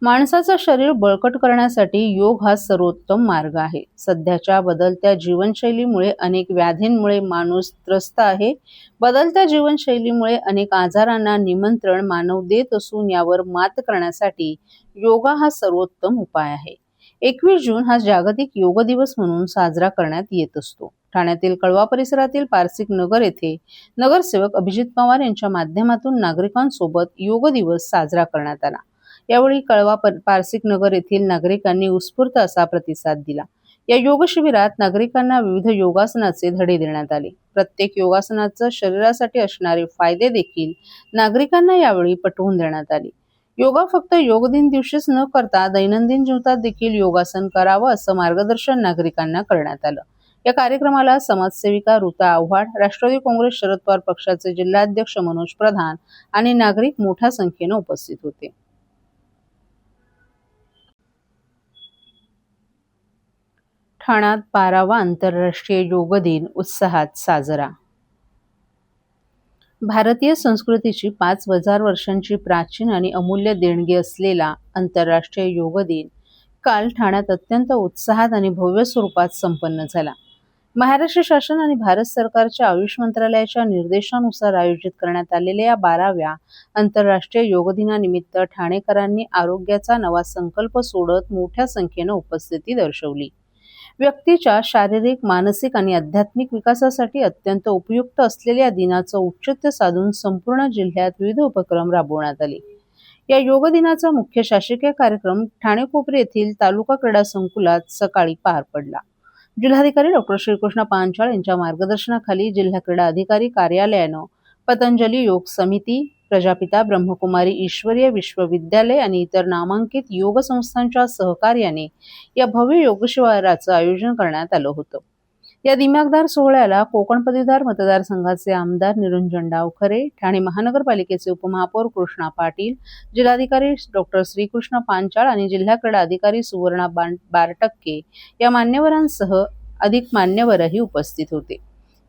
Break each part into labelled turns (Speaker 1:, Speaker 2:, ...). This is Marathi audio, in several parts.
Speaker 1: माणसाचं शरीर बळकट करण्यासाठी योग हा सर्वोत्तम मार्ग आहे. सध्याच्या बदलत्या जीवनशैलीमुळे अनेक व्याधींमुळे माणूस त्रस्त आहे. बदलत्या जीवनशैलीमुळे अनेक आजारांना निमंत्रण मानव देत असून यावर मात करण्यासाठी योगा हा सर्वोत्तम उपाय आहे. 21 जून हा जागतिक योग दिवस म्हणून साजरा करण्यात येत असतो. ठाण्यातील कळवा परिसरातील पारसिक नगर येथे नगरसेवक अभिजित पवार यांच्या माध्यमातून नागरिकांसोबत योग दिवस साजरा करण्यात आला. यावेळी कळवा पारसिक नगर येथील नागरिकांनी उत्स्फूर्त असा प्रतिसाद दिला. या योग शिबिरात नागरिकांना विविध योगासनाचे धडे देण्यात आले. प्रत्येक योगासनाचं शरीरासाठी असणारे फायदे देखील नागरिकांना यावेळी पटवून देण्यात आले. योगा फक्त योग दिन दिवशीच न करता दैनंदिन जीवनात देखील योगासन करावं असं मार्गदर्शन नागरिकांना करण्यात आलं. या कार्यक्रमाला समाजसेविका ऋता आव्हाड, राष्ट्रवादी काँग्रेस शरद पवार पक्षाचे जिल्हाध्यक्ष मनोज प्रधान आणि नागरिक मोठ्या संख्येने उपस्थित होते. ठाण्यात 12वा आंतरराष्ट्रीय योग दिन उत्साहात साजरा. भारतीय संस्कृतीची 5,000 वर्षांची प्राचीन आणि अमूल्य देणगी असलेला आंतरराष्ट्रीय योग दिन काल ठाण्यात अत्यंत उत्साहात आणि भव्य स्वरूपात संपन्न झाला. महाराष्ट्र शासन आणि भारत सरकारच्या आयुष मंत्रालयाच्या निर्देशानुसार आयोजित करण्यात आलेल्या या 12व्या आंतरराष्ट्रीय योग दिनानिमित्त ठाणेकरांनी आरोग्याचा नवा संकल्प सोडत मोठ्या संख्येने उपस्थिती दर्शवली. व्यक्तीच्या शारीरिक, मानसिक आणि आध्यात्मिक विकासासाठी अत्यंत उपयुक्त असलेल्या दिनाचं औचित्य साधून संपूर्ण जिल्ह्यात विविध उपक्रम राबवण्यात आले. या योग दिनाचा मुख्य शासकीय कार्यक्रम ठाणे कोपरी येथील तालुका क्रीडा संकुलात सकाळी पार पडला. जिल्हाधिकारी डॉ. श्रीकृष्ण पांचाळ यांच्या मार्गदर्शनाखाली जिल्हा क्रीडा अधिकारी कार्यालयानं पतंजली योग समिती, प्रजापिता ब्रह्मकुमारी ईश्वरीय विश्वविद्यालय आणि इतर नामांकित योग संस्थांच्या सहकार्याने या भव्य योग शिबिराचं आयोजन करण्यात आलं होतं. या दिमागदार सोहळ्याला कोकण पदवीधर मतदारसंघाचे आमदार निरंजन डावखरे, ठाणे महानगरपालिकेचे उपमहापौर कृष्णा पाटील, जिल्हाधिकारी डॉ. श्रीकृष्ण पांचाळ आणि जिल्हा क्रीडा अधिकारी सुवर्णा बारटक्के या मान्यवरांसह अधिक मान्यवरही उपस्थित होते.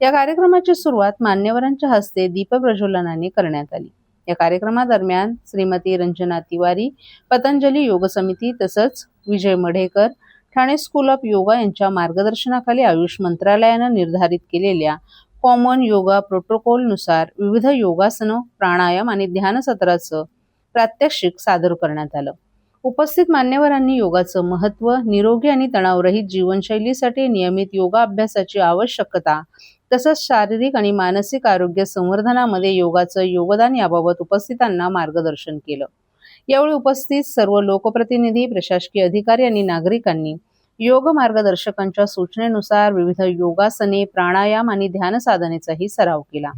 Speaker 1: या कार्यक्रमाची सुरुवात मान्यवरांच्या हस्ते दीपप्रज्वलनाने करण्यात आली. या कार्यक्रमादरम्यान श्रीमती रंजना तिवारी, पतंजली योग समिती तसंच विजय मढेकर, ठाणे स्कूल ऑफ योगा यांच्या मार्गदर्शनाखाली आयुष मंत्रालयानं निर्धारित केलेल्या कॉमन योगा प्रोटोकॉलनुसार विविध योगासनं, प्राणायाम आणि ध्यान सत्राचं प्रात्यक्षिक सादर करण्यात आलं. उपस्थित मान्यवरांनी योगाचं महत्त्व, निरोगी आणि तणावरहित जीवनशैलीसाठी नियमित योगा अभ्यासाची आवश्यकता तसंच शारीरिक आणि मानसिक आरोग्य संवर्धनामध्ये योगाचं योगदान याबाबत उपस्थितांना मार्गदर्शन केलं. यावेळी उपस्थित सर्व लोकप्रतिनिधी, प्रशासकीय अधिकारी आणि नागरिकांनी योग मार्गदर्शकांच्या सूचनेनुसार विविध योगासने, प्राणायाम आणि ध्यान साधनेचाही सराव केला.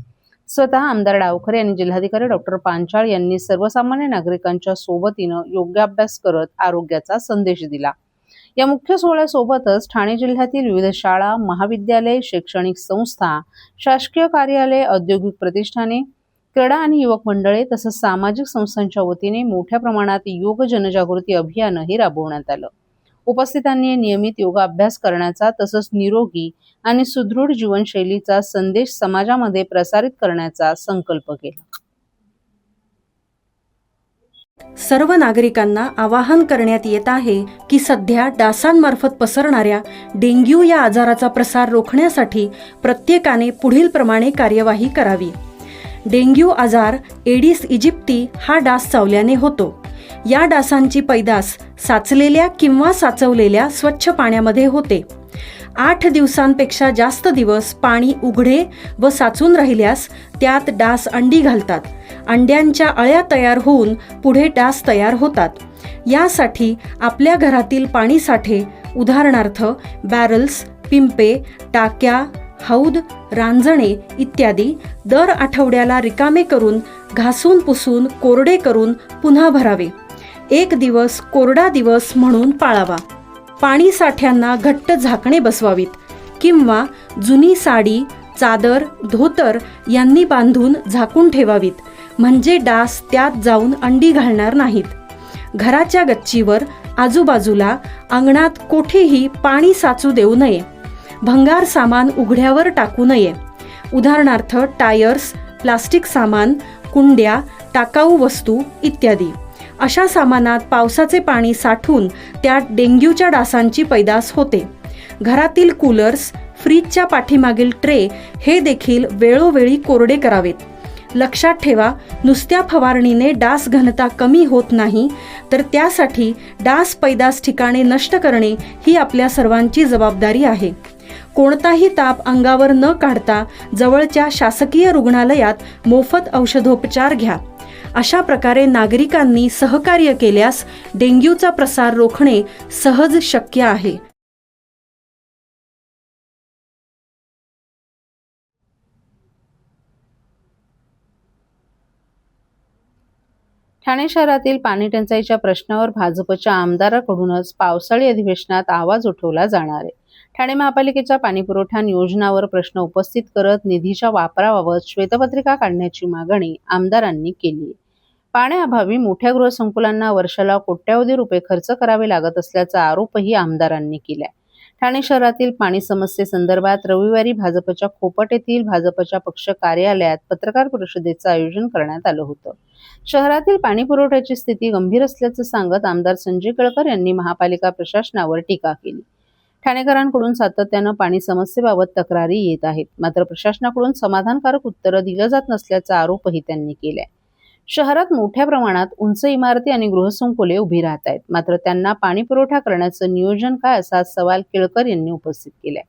Speaker 1: स्वतः आमदार डावखरे आणि जिल्हाधिकारी डॉ. पांचाळ यांनी सर्वसामान्य नागरिकांच्या सोबतीनं योगाभ्यास करत आरोग्याचा संदेश दिला. या मुख्य सोहळ्यासोबतच ठाणे जिल्ह्यातील विविध शाळा, महाविद्यालय, शैक्षणिक संस्था, शासकीय कार्यालय, औद्योगिक प्रतिष्ठाने, क्रीडा आणि युवक मंडळे तसंच सामाजिक संस्थांच्या वतीने मोठ्या प्रमाणात योग जनजागृती अभियानही राबवण्यात आलं. उपस्थितांनी नियमित योगा अभ्यास करण्याचा तसंच निरोगी आणि सुदृढ जीवनशैलीचा संदेश समाजामध्ये प्रसारित करण्याचा संकल्प केला.
Speaker 2: सर्व नागरिकांना आवाहन करण्यात येत आहे की सध्या डासांमार्फत पसरणाऱ्या डेंग्यू या आजाराचा प्रसार रोखण्यासाठी प्रत्येकाने पुढील प्रमाणे कार्यवाही करावी. डेंग्यू आजार एडिस इजिप्ती हा डास चावल्याने होतो. या डासांची पैदास साचलेल्या किंवा साचवलेल्या स्वच्छ पाण्यामध्ये होते. 8 दिवसांपेक्षा जास्त दिवस पाणी उघडे व साचून राहिल्यास त्यात डास अंडी घालतात. अंड्यांच्या अळ्या तयार होऊन पुढे डास तयार होतात. यासाठी आपल्या घरातील पाणी साठे उदाहरणार्थ बॅरल्स, पिंपे, टाक्या, हौद, रांजणे इत्यादी दर आठवड्याला रिकामे करून घासून पुसून कोरडे करून पुन्हा भरावे. 1 दिवस कोरडा दिवस म्हणून पाळावा. पाणी साठ्यांना घट्ट झाकणे बसवावीत किंवा जुनी साडी, चादर, धोतर यांनी बांधून झाकून ठेवावीत, म्हणजे डास त्यात जाऊन अंडी घालणार नाहीत. घराच्या गच्चीवर, आजूबाजूला, अंगणात कोठेही पाणी साचू देऊ नये. भंगार सामान उघड्यावर टाकू नये. उदाहरणार्थ टायर्स, प्लास्टिक सामान, कुंड्या, टाकाऊ वस्तू इत्यादी. अशा सामानात पावसाचे पाणी साठून त्यात डेंग्यूच्या डासांची पैदास होते. घरातील कूलर्स, फ्रीजच्या पाठीमागील ट्रे हे देखील वेळोवेळी कोरडे करावेत. लक्षात ठेवा, नुसत्या फवारणीने डास घनता कमी होत नाही, तर त्यासाठी डास पैदास ठिकाणे नष्ट करणे ही आपल्या सर्वांची जबाबदारी आहे. कोणताही ताप अंगावर न काढता जवळच्या शासकीय रुग्णालयात मोफत औषधोपचार घ्या. अशा प्रकारे नागरिकांनी सहकार्य केल्यास डेंग्यूचा प्रसार रोखणे सहज शक्य आहे.
Speaker 1: ठाणे शहरातील पाणी टंचाईच्या प्रश्नावर भाजपच्या आमदाराकडूनच पावसाळी अधिवेशनात आवाज उठवला जाणार आहे. ठाणे महापालिकेच्या पाणीपुरवठा नियोजनावर प्रश्न उपस्थित करत निधीच्या वापराबाबत श्वेतपत्रिका काढण्याची मागणी आमदारांनी केली आहे. पाण्याअभावी मोठ्या गृहसंकुलांना वर्षाला कोट्यवधी रुपये खर्च करावे लागत असल्याचा आरोपही आमदारांनी केलाय. ठाणे शहरातील पाणी समस्येसंदर्भात रविवारी भाजपच्या खोपट येथील भाजपच्या पक्ष कार्यालयात पत्रकार परिषदेचं आयोजन करण्यात आलं होतं. शहरातील पाणी पुरवठ्याची स्थिती गंभीर असल्याचं सांगत आमदार संजय केळकर यांनी महापालिका प्रशासनावर टीका केली. ठाणेकरांकडून सातत्यानं पाणी समस्येबाबत तक्रारी येत आहेत, मात्र प्रशासनाकडून समाधानकारक उत्तरं दिलं जात नसल्याचा आरोपही त्यांनी केलाय. शहरात मोठ्या प्रमाणात उंच इमारती आणि गृहसंकुले उभी राहत आहेत, मात्र त्यांना पाणी पुरवठा करण्याचं नियोजन काय, असा सवाल केळकर यांनी उपस्थित केलाय.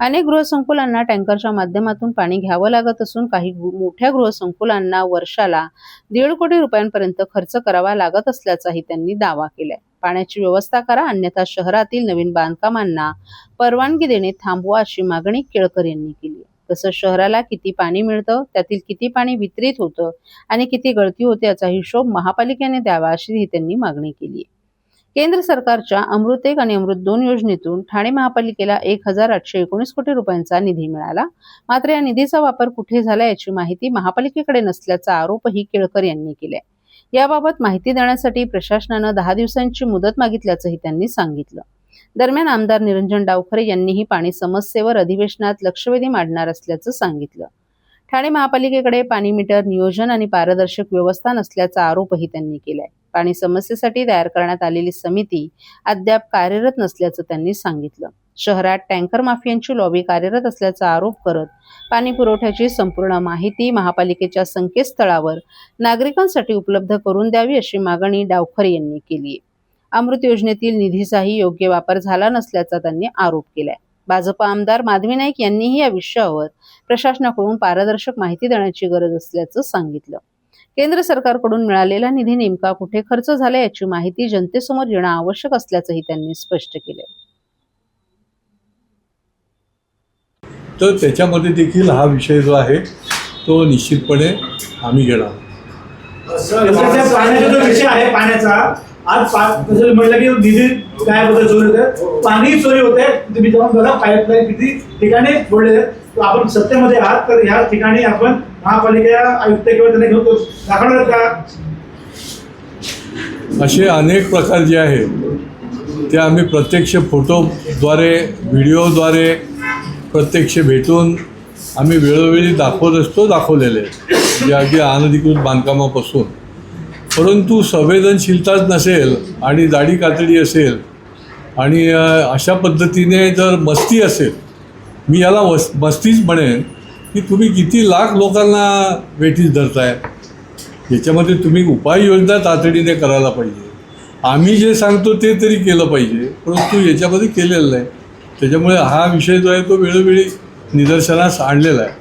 Speaker 1: अनेक गृहसंकुलांना टँकरच्या माध्यमातून पाणी घ्यावं लागत असून काही मोठ्या गृहसंकुलांना वर्षाला 1.5 कोटी रुपयांपर्यंत खर्च करावा लागत असल्याचाही त्यांनी दावा केलाय. पाण्याची व्यवस्था करा, अन्यथा शहरातील नवीन बांधकामांना परवानगी देणे थांबवा, अशी मागणी केळकर यांनी केली. तसंच शहराला किती पाणी मिळतं, त्यातील किती पाणी वितरित होतं आणि किती गळती होते याचा हिशोब महापालिकेने द्यावा, अशीही त्यांनी मागणी केली. केंद्र सरकारच्या अमृत 1 आणि अमृत 2 योजनेतून ठाणे महापालिकेला 1819 कोटी रुपयांचा निधी मिळाला, मात्र या निधीचा वापर कुठे झाला याची माहिती महापालिकेकडे नसल्याचा आरोपही केळकर यांनी केलाय. याबाबत माहिती देण्यासाठी प्रशासनानं 10 दिवसांची मुदत मागितल्याचंही त्यांनी सांगितलं. दरम्यान आमदार निरंजन डावखरे यांनीही पाणी समस्येवर अधिवेशनात लक्षवेधी मांडणार असल्याचं सांगितलं. ठाणे महापालिकेकडे पाणी मीटर नियोजन आणि पारदर्शक व्यवस्था नसल्याचा आरोपही त्यांनी केलाय. पाणी समस्येसाठी तयार करण्यात आलेली समिती अद्याप कार्यरत नसल्याचं त्यांनी सांगितलं. शहरात टँकर माफियांची लॉबी कार्यरत असल्याचा आरोप करत पाणी पुरवठ्याची संपूर्ण माहिती महापालिकेच्या संकेतस्थळावर नागरिकांसाठी उपलब्ध करून द्यावी, अशी मागणी डावखरे यांनी केली आहे. अमृत योजनेतील निधीचाही योग्य वापर झाला नसल्याचा त्यांनी आरोप केलाय. भाजप आमदार माधवी नाईक यांनीही या विषयावर प्रशासनाकडून पारदर्शक माहिती देण्याची गरज असल्याचं सांगितलं. केंद्र सरकारकडून मिळालेला निधी नेमका कुठे खर्च झाला याची माहिती जनतेसमोर येणं आवश्यक असल्याचंही त्यांनी स्पष्ट केलं.
Speaker 3: तर त्याच्यामध्ये देखील हा विषय जो आहे तो निश्चितपणे आम्ही घेणार.
Speaker 4: पाण्याचा जो विषय आहे पाण्याचा, आज म्हटलं की निधी काय बद्दल चोरी होते, पाणी चोरी होते. तुम्ही जाऊन बघा पाईपलाईन किती ठिकाणी जोडलेले आहेत. आपण सत्तेमध्ये आहात तर ह्या ठिकाणी आपण महापालिका आयुक्त किंवा त्यांना घेऊन दाखवणार का?
Speaker 3: असे अनेक प्रकार जे आहेत ते आम्ही प्रत्यक्ष फोटोद्वारे, व्हिडिओद्वारे, प्रत्यक्ष भेटून आम्ही वेळोवेळी दाखवलेले आहेत, जे अगदी अनधिकृत बांधकामापासून. परंतु संवेदनशीलताच नसेल आणि दाढी कातडी असेल आणि अशा पद्धतीने जर मस्ती असेल, मी याला मस्तीच म्हणेन की तुम्ही किती लाख लोकांना वेठीस धरताय. याच्यामध्ये तुम्ही उपाययोजना तातडीने करायला पाहिजे. आम्ही जे सांगतो ते तरी केलं पाहिजे, परंतु याच्यामध्ये केलेलं नाही. त्याच्यामुळे हा विषय जो आहे तो वेळोवेळी निदर्शनास आणलेला आहे.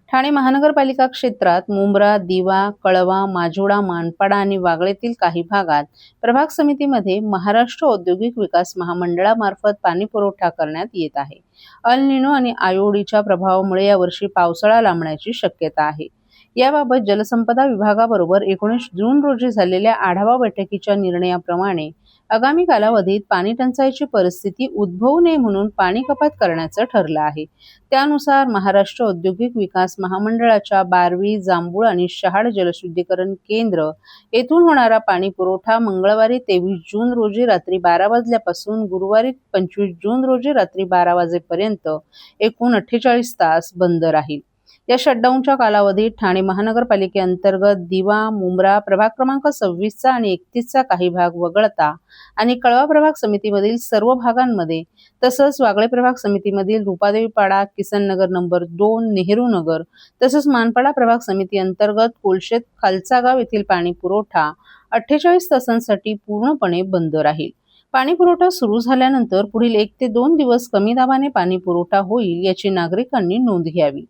Speaker 1: ठाणे महानगरपालिका क्षेत्रात मुंब्रा, दिवा, कळवा, माजोडा, मानपाडा आणि वागळेतील काही भागात प्रभाग समितीमध्ये महाराष्ट्र औद्योगिक विकास महामंडळामार्फत पाणी पुरवठा करण्यात येत आहे. अल निनो आणि आयोडीच्या प्रभावामुळे यावर्षी पावसाळा लांबण्याची शक्यता आहे. याबाबत जलसंपदा विभागाबरोबर 19 जून रोजी झालेल्या आढावा बैठकीच्या निर्णयाप्रमाणे आगामी कालावधीत पाणी टंचाईची परिस्थिती उद्भवू नये म्हणून पाणी कपात करण्याचं ठरलं आहे. त्यानुसार महाराष्ट्र औद्योगिक विकास महामंडळाच्या बारवी, जांभूळ आणि शहाड जलशुद्धीकरण केंद्र येथून होणारा पाणी पुरवठा मंगळवारी 23 जून रोजी रात्री 12 वाजल्यापासून गुरुवारी 25 जून रोजी रात्री 12 वाजेपर्यंत एकूण 48 तास बंद राहील. या शटडाऊनच्या कालावधीत ठाणे महानगरपालिकेअंतर्गत दिवा, मुंब्रा, प्रभाग क्रमांक 26चा आणि 31चा काही भाग वगळता आणि कळवा प्रभाग समितीमधील सर्व भागांमध्ये तसंच वागळे प्रभाग समितीमधील रुपादेवी पाडा, किसन नगर नंबर 2, नेहरू नगर तसंच मानपाडा प्रभाग समिती अंतर्गत कोलशेत खालचा गाव येथील पाणी पुरवठा 48 तासांसाठी पूर्णपणे बंद राहील. पाणी पुरवठा सुरू झाल्यानंतर पुढील 1 ते 2 दिवस कमी दाबाने पाणी पुरवठा होईल याची नागरिकांनी नोंद घ्यावी.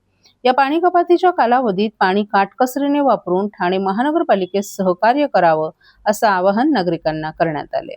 Speaker 1: या पाणी कपातीच्या कालावधीत पाणी काटकसरीने वापरून ठाणे महानगरपालिकेस सहकार्य करावं असं आवाहन नागरिकांना करण्यात आले.